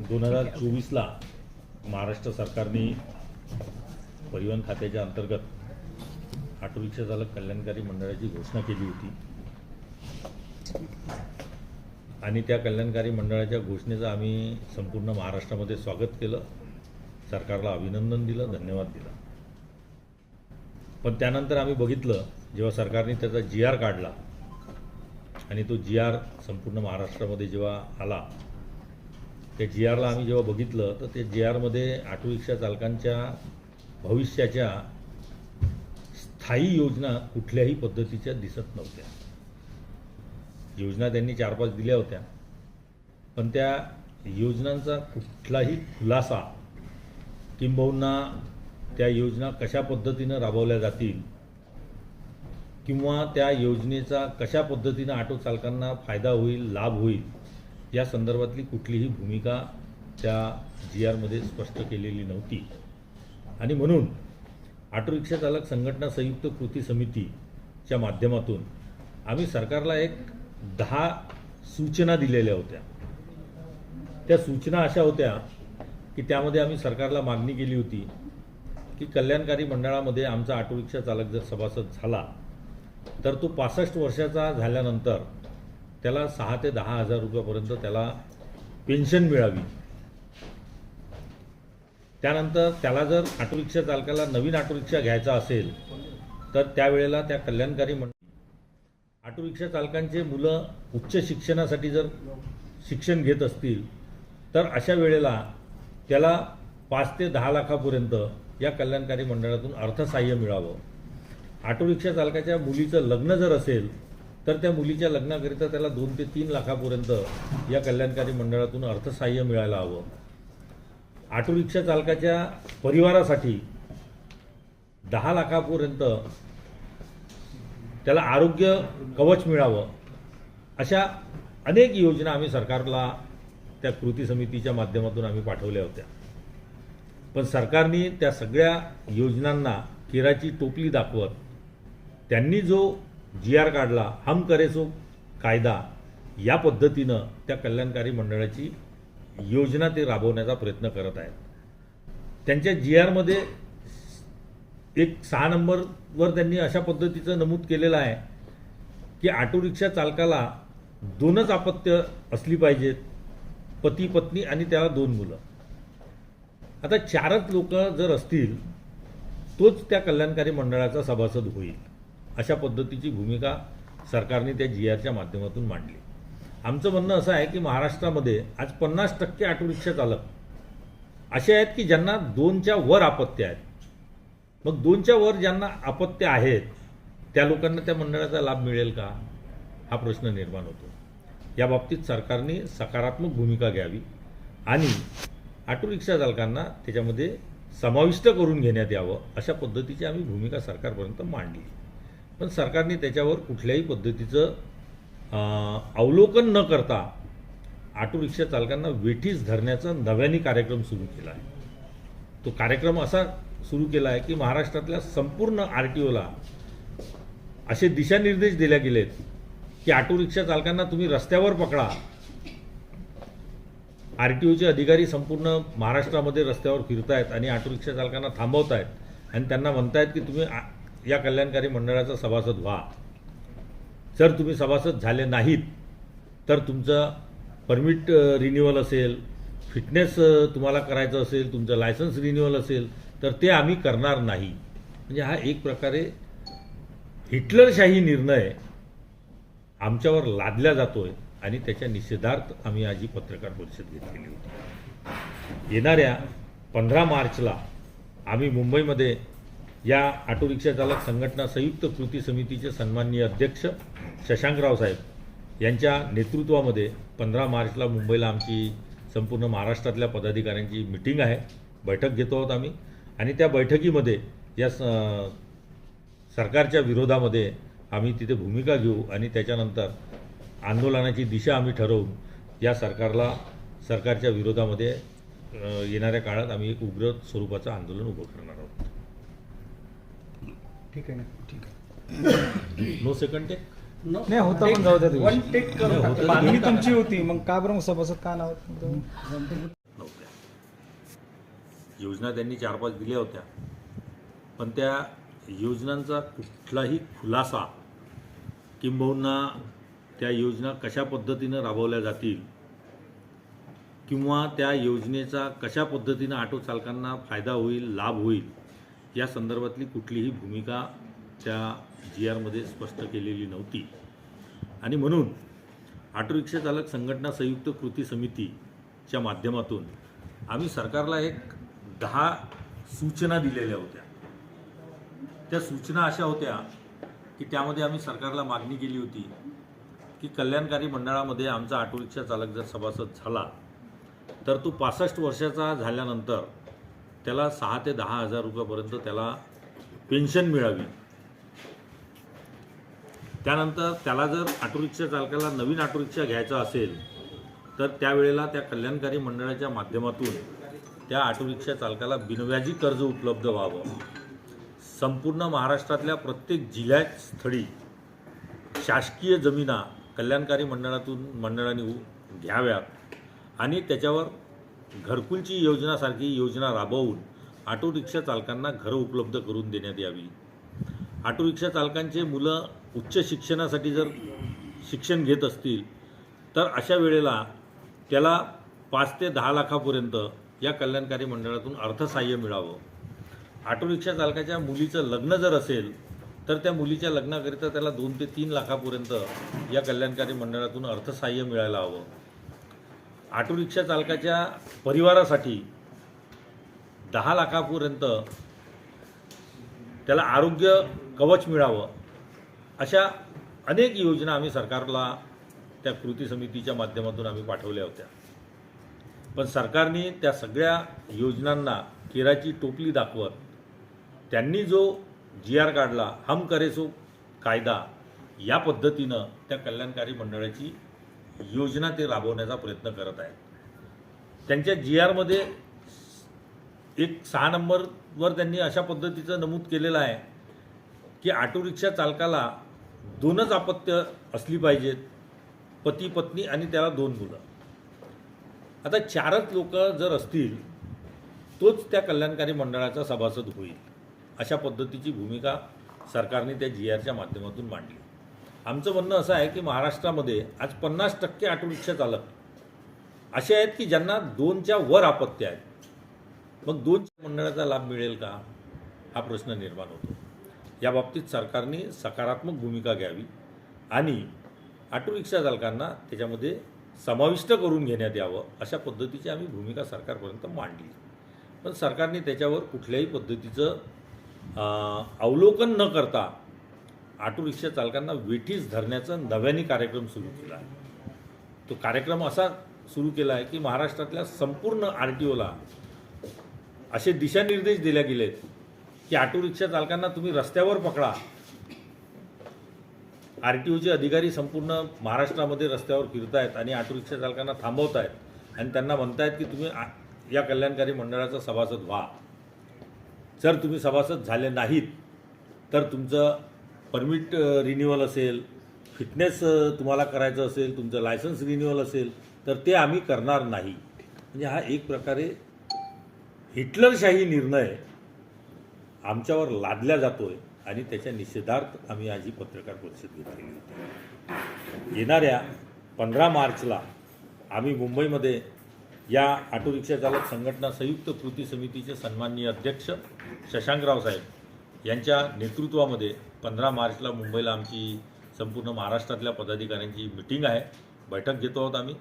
2024ला महाराष्ट्र सरकारने परिवहन खात्याच्या अंतर्गत ऑटो रिक्षा चालक कल्याणकारी मंडळाची घोषणा केली होती आणि त्या कल्याणकारी मंडळाच्या घोषणेचं आम्ही संपूर्ण महाराष्ट्रामध्ये स्वागत केलं, सरकारला अभिनंदन दिलं, धन्यवाद दिला। पण त्यानंतर आम्ही बघितलं जेव्हा सरकारने त्याचा GR काढला आणि तो GR संपूर्ण महाराष्ट्रामध्ये जेव्हा आला, त्या GRला आम्ही जेव्हा बघितलं तर ते GRमध्ये ऑटो रिक्षा चालकांच्या भविष्याच्या स्थायी योजना कुठल्याही पद्धतीच्या दिसत नव्हत्या। योजना त्यांनी 4-5 दिल्या होत्या, पण त्या योजनांचा कुठलाही खुलासा किंबहुना त्या योजना कशा पद्धतीनं राबवल्या जातील किंवा त्या योजनेचा कशा पद्धतीनं ऑटो चालकांना फायदा होईल, लाभ होईल या संदर्भातली कुठलीही भूमिका त्या GRमध्ये स्पष्ट केलेली नव्हती। आणि म्हणून ऑटो रिक्षा चालक संघटना संयुक्त कृती समितीच्या माध्यमातून आम्ही सरकारला एक 10 सूचना दिलेल्या होत्या। त्या सूचना अशा होत्या की त्यामध्ये आम्ही सरकारला मागणी केली होती की कल्याणकारी मंडळामध्ये आमचा ऑटो रिक्षा चालक जर सभासद झाला तर तो 65 वर्षाचा झाल्यानंतर त्याला 6 ते 10 हजार रुपयापर्यंत त्याला पेन्शन मिळावी। त्यानंतर त्याला जर ऑटो रिक्षा चालकाला नवीन ऑटो रिक्षा घ्यायचा असेल तर त्यावेळेला त्या कल्याणकारी ऑटो रिक्षा चालकांचे मुलं उच्च शिक्षणासाठी जर शिक्षण घेत असतील तर अशा वेळेला त्याला 5 ते 10 लाखापर्यंत या कल्याणकारी मंडळातून अर्थसहाय्य मिळावं। ऑटो रिक्षा चालकाच्या मुलीचं लग्न जर असेल तर त्या मुलीच्या लग्नाकरिता त्याला 2 ते 3 लाखापर्यंत या कल्याणकारी मंडळातून अर्थसहाय्य मिळायला हवं। ऑटो रिक्षा चालकाच्या परिवारासाठी 10 लाखापर्यंत त्याला आरोग्य कवच मिळावं। अशा अनेक योजना आम्ही सरकारला त्या कृती समितीच्या माध्यमातून आम्ही पाठवल्या होत्या, पण सरकारने त्या सगळ्या योजनांना केराची टोपली दाखवत त्यांनी जो GR काढला, हम करे सो कायदा, या पद्धतीनं त्या कल्याणकारी मंडळाची योजना ते राबवण्याचा प्रयत्न करत आहेत। त्यांच्या GRमध्ये एक 6 नंबरवर त्यांनी अशा पद्धतीचं नमूद केलेलं आहे की ऑटो रिक्षा चालकाला 2च अपत्य असली पाहिजेत, पती पत्नी आणि त्याला 2 मुलं। आता 4च लोक जर असतील तोच त्या कल्याणकारी मंडळाचा सभासद होईल, अशा पद्धतीची भूमिका सरकारने त्या GRच्या माध्यमातून मांडली। आमचं म्हणणं असं आहे की महाराष्ट्रामध्ये आज 50% ऑटो रिक्षा चालक असे आहेत की ज्यांना 2च्या वर अपत्य आहेत। मग 2च्या वर ज्यांना अपत्य आहेत त्या लोकांना त्या मंडळाचा लाभ मिळेल का, हा प्रश्न निर्माण होतो। या बाबतीत सरकारने सकारात्मक भूमिका घ्यावी आणि ऑटो रिक्षा चालकांना त्याच्यामध्ये समाविष्ट करून घेण्यात यावं, अशा पद्धतीची आम्ही भूमिका सरकारपर्यंत मांडली। पण सरकारने त्याच्यावर कुठल्याही पद्धतीचं अवलोकन न करता ऑटो रिक्षा चालकांना वेठीस धरण्याचा नव्याने कार्यक्रम सुरू केला आहे। तो कार्यक्रम असा सुरू केला आहे की महाराष्ट्रातल्या संपूर्ण RTOला असे दिशानिर्देश दिले गेलेत की ऑटो रिक्षा चालकांना तुम्ही रस्त्यावर पकडा। RTOचे अधिकारी संपूर्ण महाराष्ट्रामध्ये रस्त्यावर फिरतायत आणि ऑटो रिक्षा चालकांना थांबवतायत आणि त्यांना म्हणतायत की तुम्ही या कल्याणकारी मंडळाचा सभासद व्हा। जर तुम्ही सभासद झाले नाहीत तर तुमचं परमिट रिन्युअल असेल, फिटनेस तुम्हाला करायचं असेल, तुमचं लायसन्स रिन्युअल असेल तर ते आम्ही करणार नाही। म्हणजे हा एक प्रकारे हिटलरशाही निर्णय आमच्यावर लादला जातोय आणि त्याच्या निषेधार्थ आम्ही आज ही पत्रकार परिषद घेतलेली होती। येणाऱ्या 15 मार्चला आम्ही मुंबईमध्ये या ऑटो रिक्षा चालक संघटना संयुक्त कृती समितीचे सन्माननीय अध्यक्ष शशांकराव साहेब यांच्या नेतृत्वामध्ये 15 मार्चला मुंबईला आमची संपूर्ण महाराष्ट्रातल्या पदाधिकाऱ्यांची मीटिंग आहे, बैठक घेतो आहोत आम्ही। आणि त्या बैठकीमध्ये या सरकारच्या विरोधामध्ये आम्ही तिथे भूमिका घेऊ आणि त्याच्यानंतर आंदोलनाची दिशा आम्ही ठरवून या सरकारच्या विरोधामध्ये येणाऱ्या काळात आम्ही एक उग्र स्वरूपाचं आंदोलन उभं करणार आहोत। ठीक आहे ना, ठीक आहे। नो सेकंड टेक नाही होता, पण जाऊ द्या, 1 टेक करून बांधणी तुमची होती, मग का बरं सभासद का नाव? योजना त्यांनी 4-5 दिल्या होत्या, पण त्या योजनांचा कुठलाही खुलासा किंबहुना त्या योजना कशा पद्धतीनं राबवल्या जातील किंवा त्या योजनेचा कशा पद्धतीनं ऑटो चालकांना फायदा होईल, लाभ होईल या संदर्भातली कुठलीही भूमिका त्या GRमध्ये स्पष्ट केलेली नव्हती. आणि म्हणून ऑटो रिक्षा चालक संघटना संयुक्त कृती समितीच्या माध्यमातून आम्ही सरकारला एक 10 सूचना दिलेल्या होत्या. त्या सूचना अशा होत्या की त्यामध्ये आम्ही सरकारला मागणी केली होती की कल्याणकारी मंडळामध्ये आमचा ऑटो रिक्षा चालक जर सभासद झाला तर तो 65 वर्षाचा झाल्यानंतर त्याला 6 ते 10 हजार रुपयापर्यंत त्याला पेन्शन मिळावी. त्यानंतर त्याला जर ऑटो रिक्षा चालकाला नवीन ऑटो रिक्षा घ्यायचा असेल तर त्यावेळेला त्या कल्याणकारी मंडळाच्या माध्यमातून त्या ऑटो रिक्षा चालकाला बिनव्याजी कर्ज उपलब्ध व्हावं. संपूर्ण महाराष्ट्रातल्या प्रत्येक जिल्ह्यात स्थळी शासकीय जमिना कल्याणकारी मंडळाने घ्याव्यात आणि त्याच्यावर घरकुलची योजनासारखी योजना राबवून ऑटो रिक्षा चालकांना घरं उपलब्ध करून देण्यात यावी. ऑटो रिक्षा चालकांचे मुलं उच्च शिक्षणासाठी जर शिक्षण घेत असतील तर अशा वेळेला त्याला 5 ते 10 लाखापर्यंत या कल्याणकारी मंडळातून अर्थसहाय्य मिळावं. ऑटो रिक्षा चालकाच्या मुलीचं लग्न जर असेल तर त्या मुलीच्या लग्नाकरिता त्याला 2 ते 3 लाखापर्यंत या कल्याणकारी मंडळातून अर्थसहाय्य मिळायला हवं. ऑटो रिक्षा चालकाच्या परिवारासाठी 10 लाखापर्यंत त्याला आरोग्य कवच मिळावं. अशा अनेक योजना आम्ही सरकारला त्या कृती समितीच्या माध्यमातून आम्ही पाठवल्या होत्या. पण सरकारने त्या सगळ्या योजनांना केराची टोपली दाखवत त्यांनी जो GR काढला हम करे सो कायदा या पद्धतीनं त्या कल्याणकारी मंडळाची योजना ते राबवण्याचा प्रयत्न करत आहेत. त्यांच्या GRमध्ये एक 6 नंबरवर त्यांनी अशा पद्धतीचं नमूद केलेलं आहे की ऑटो रिक्षा चालकाला 2च अपत्य असली पाहिजेत, पती पत्नी आणि त्याला 2 मुलं. आता 4च लोक जर असतील तोच त्या कल्याणकारी मंडळाचा सभासद होईल अशा पद्धतीची भूमिका सरकारने त्या GRच्या माध्यमातून मांडली. आमचं म्हणणं असं आहे की महाराष्ट्रामध्ये आज 50% ऑटो रिक्षा चालक असे आहेत की ज्यांना 2च्या वर अपत्य आहेत. मग 2 मंडळाचा लाभ मिळेल का हा प्रश्न निर्माण होतो. या बाबतीत सरकारने सकारात्मक भूमिका घ्यावी आणि ऑटो रिक्षा चालकांना त्याच्यामध्ये समाविष्ट करून घेण्यात यावं अशा पद्धतीची आम्ही भूमिका सरकारपर्यंत मांडली. पण सरकारने त्याच्यावर कुठल्याही पद्धतीचं अवलोकन न करता ऑटो रिक्षा चालकांना वेठीस धरण्याचा नव्याने कार्यक्रम सुरू केला आहे. तो कार्यक्रम असा सुरू केला आहे की महाराष्ट्रातल्या संपूर्ण RTOला असे दिशानिर्देश दिले गेलेत की ऑटो रिक्षा चालकांना तुम्ही रस्त्यावर पकडा. RTOचे अधिकारी संपूर्ण महाराष्ट्रामध्ये रस्त्यावर फिरतायत आणि ऑटो रिक्षा चालकांना थांबवतायत आणि त्यांना म्हणतायत की तुम्ही या कल्याणकारी मंडळाचा सभासद व्हा. जर तुम्ही सभासद झाले नाहीत तर तुमचं परमिट रिन्युअल असेल, फिटनेस तुम्हाला करायचं असेल, तुमचं लायसन्स रिन्युअल असेल तर ते आम्ही करणार नाही. म्हणजे हा एक प्रकारे हिटलरशाही निर्णय आमच्यावर लादला जातोय आणि त्याच्या निषेधार्थ आम्ही आज ही पत्रकार परिषद घेतलेली होती. येणाऱ्या 15 मार्चला आम्ही मुंबईमध्ये या ऑटो रिक्षा चालक संघटना संयुक्त कृती समितीचे सन्माननीय अध्यक्ष शशांकराव साहेब यांच्या नेतृत्वामध्ये 15 मार्चला मुंबईला आमची संपूर्ण महाराष्ट्रातल्या पदाधिकाऱ्यांची मीटिंग आहे, बैठक घेतो आहोत आम्ही.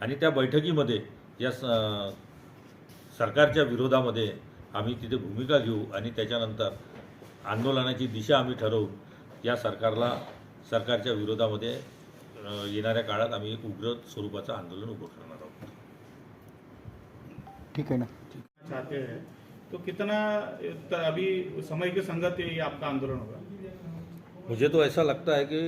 आणि त्या बैठकीमध्ये या सरकारच्या विरोधामध्ये आम्ही तिथे भूमिका घेऊ आणि त्याच्यानंतर आंदोलनाची दिशा आम्ही ठरवून या सरकारच्या विरोधामध्ये येणाऱ्या काळात आम्ही एक उग्र स्वरूपाचं आंदोलन उभं करणार आहोत. ठीक है ना. चाहते हैं तो कितना अभी समय के संगत ये आपका आंदोलन होगा? मुझे तो ऐसा लगता है कि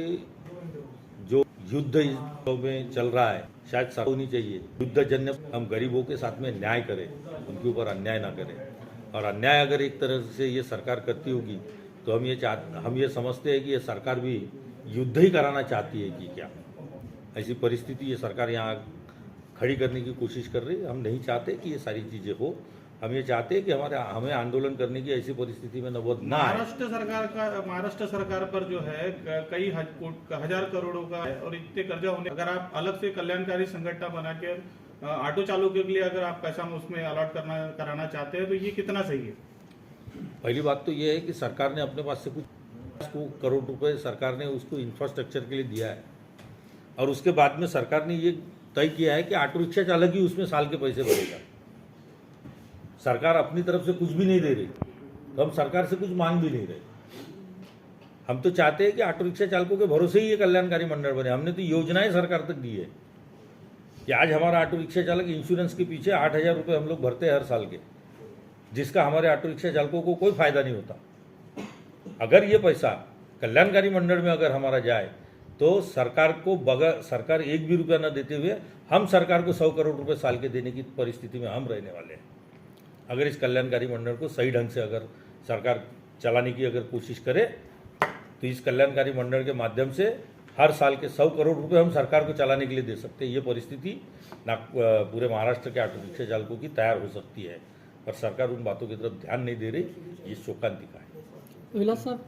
जो युद्ध में चल रहा है शायद सब होनी चाहिए. युद्धजन्य हम गरीबों के साथ में न्याय करें, उनके ऊपर अन्याय ना करें. और अन्याय अगर एक तरह से ये सरकार करती होगी तो हम ये समझते हैं कि ये सरकार भी युद्ध ही कराना चाहती है कि क्या. ऐसी परिस्थिति ये सरकार यहाँ खड़ी करने की कोशिश कर रही है. हम नहीं चाहते कि ये सारी चीज़ें हो हम ये चाहते हैं कि हमें आंदोलन करने की ऐसी परिस्थिति में नौबत ना आए। महाराष्ट्र सरकार पर जो है कई हजार करोड़ों का है और इतने कर्जा होने, अगर आप अलग से कल्याणकारी संगठन बना के ऑटो चालकों के लिए अगर आप पैसा उसमें अलॉट कराना चाहते हैं तो ये कितना सही है? पहली बात तो ये है कि सरकार ने अपने पास से कुछ करोड़ रुपए सरकार ने उसको इंफ्रास्ट्रक्चर के लिए दिया है और उसके बाद में सरकार ने ये तय किया है कि ऑटो रिक्शा चालक ही उसमें साल के पैसे भरेगा। सरकार अपनी तरफ से कुछ भी नहीं दे रही, तो हम सरकार से कुछ मांग भी नहीं रहे। हम तो चाहते हैं कि ऑटो रिक्शा चालकों के भरोसे ही ये कल्याणकारी मंडल बने। हमने तो योजनाएं सरकार तक दी है कि आज हमारा ऑटो रिक्शा चालक इंश्योरेंस के पीछे 8,000 रुपये हम लोग भरते हैं हर साल के, जिसका हमारे ऑटो रिक्शा चालकों को कोई फायदा नहीं होता। अगर ये पैसा कल्याणकारी मंडल में अगर हमारा जाए तो सरकार को बगैर सरकार एक भी रुपया न देते हुए हम सरकार को 100 करोड़ रुपए साल के देने की परिस्थिति में हम रहने वाले हैं। अगर इस कल्याणकारी मंडल को सही ढंग से अगर सरकार चलाने की अगर कोशिश करे तो इस कल्याणकारी मंडल के माध्यम से हर साल के 100 करोड़ रुपए हम सरकार को चलाने के लिए दे सकते हैं। ये परिस्थिति पूरे महाराष्ट्र के ऑटो रिक्शा चालकों की तैयार हो सकती है, पर सरकार उन बातों की तरफ ध्यान नहीं दे रही। ये शोकांतिका है। विलास साहब,